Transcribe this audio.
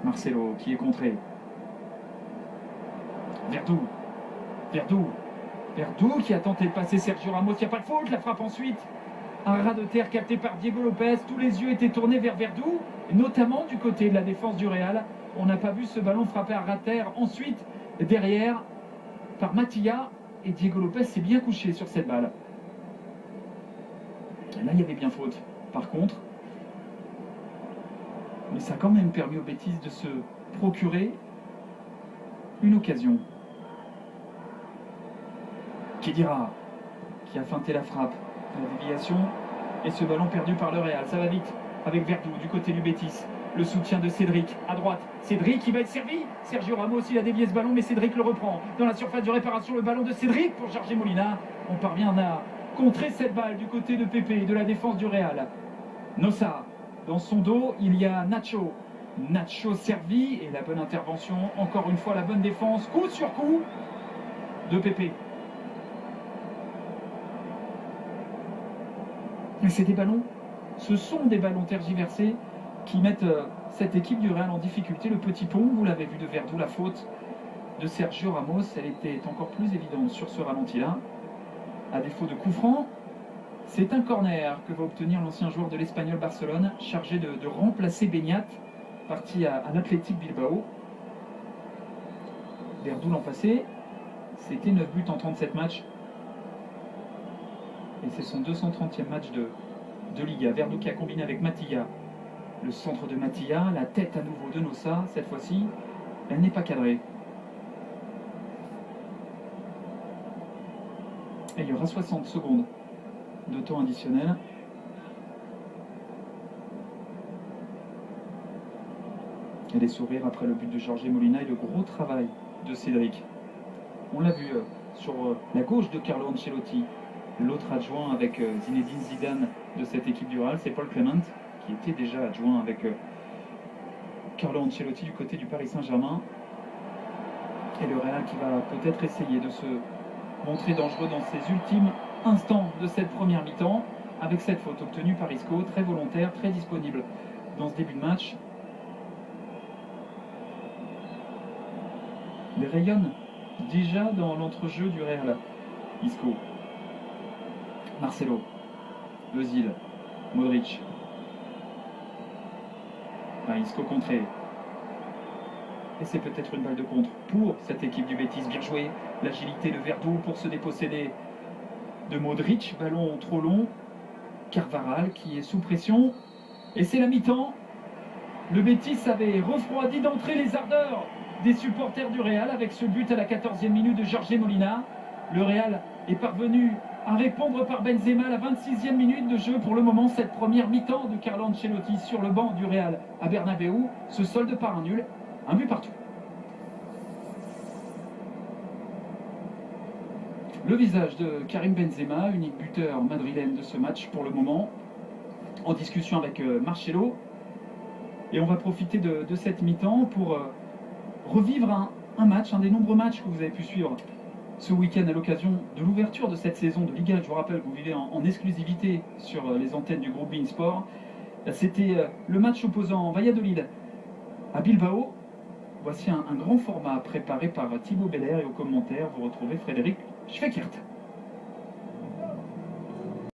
Marcelo qui est contré. Verdú. Verdú. Verdú qui a tenté de passer Sergio Ramos. Il n'y a pas de faute. La frappe ensuite. Un ras de terre capté par Diego Lopez. Tous les yeux étaient tournés vers Verdú, notamment du côté de la défense du Real. On n'a pas vu ce ballon frapper à ras de terre. Ensuite, derrière, par Matilla. Et Diego Lopez s'est bien couché sur cette balle. Et là, il y avait bien faute. Par contre, mais ça a quand même permis aux Betis de se procurer une occasion. Khedira, qui a feinté la frappe, la déviation, et ce ballon perdu par le Real. Ça va vite avec Verdú du côté du Betis. Le soutien de Cédric à droite. Cédric qui va être servi. Sergio Ramos, il a dévié ce ballon, mais Cédric le reprend. Dans la surface de réparation, le ballon de Cédric pour Jorge Molina. On parvient à contrer cette balle du côté de Pepe, de la défense du Real. Nossa, dans son dos, il y a Nacho. Nacho servi et la bonne intervention. Encore une fois, la bonne défense, coup sur coup de Pepe. Mais c'est des ballons, ce sont des ballons tergiversés qui mettent cette équipe du Real en difficulté. Le petit pont, vous l'avez vu de Verdú, la faute de Sergio Ramos, elle était encore plus évidente sur ce ralenti-là. À défaut de coup franc, c'est un corner que va obtenir l'ancien joueur de l'Espagnol Barcelone, chargé de remplacer Beñat, parti à l'Athletic Bilbao. Verdú l'an passé, c'était 9 buts en 37 matchs. Et c'est son 230e match de Liga. Verdú qui a combiné avec Matilla. Le centre de Matilla, la tête à nouveau de Nossa. Cette fois-ci, elle n'est pas cadrée. Et il y aura 60 secondes de temps additionnel. Et des sourires après le but de Jorge Molina et le gros travail de Cédric. On l'a vu sur la gauche de Carlo Ancelotti. L'autre adjoint avec Zinedine Zidane de cette équipe du Real, c'est Paul Clement, qui était déjà adjoint avec Carlo Ancelotti du côté du Paris Saint-Germain. Et le Real qui va peut-être essayer de se montrer dangereux dans ses ultimes instants de cette première mi-temps, avec cette faute obtenue par Isco, très volontaire, très disponible dans ce début de match. Il rayonne déjà dans l'entrejeu du Real. Isco. Marcelo, Özil, Modric, Isco contré. Et c'est peut-être une balle de contre pour cette équipe du Betis. Bien joué, l'agilité de Verdú pour se déposséder de Modric. Ballon trop long. Carvajal qui est sous pression. Et c'est la mi-temps. Le Betis avait refroidi d'entrée les ardeurs des supporters du Real avec ce but à la 14e minute de Jorge Molina. Le Real est parvenu à répondre par Benzema à la 26e minute de jeu. Pour le moment, cette première mi-temps de Carlo Ancelotti sur le banc du Real à Bernabeu se solde par un nul, un but partout. Le visage de Karim Benzema, unique buteur madrilène de ce match pour le moment, en discussion avec Marcelo. Et on va profiter de cette mi-temps pour revivre un match, un des nombreux matchs que vous avez pu suivre ce week-end à l'occasion de l'ouverture de cette saison de Liga. Je vous rappelle que vous vivez en exclusivité sur les antennes du groupe beIN Sport. C'était le match opposant Valladolid à Bilbao. Voici un grand format préparé par Thibaut Beller et aux commentaires, vous retrouvez Frédéric Schweikert.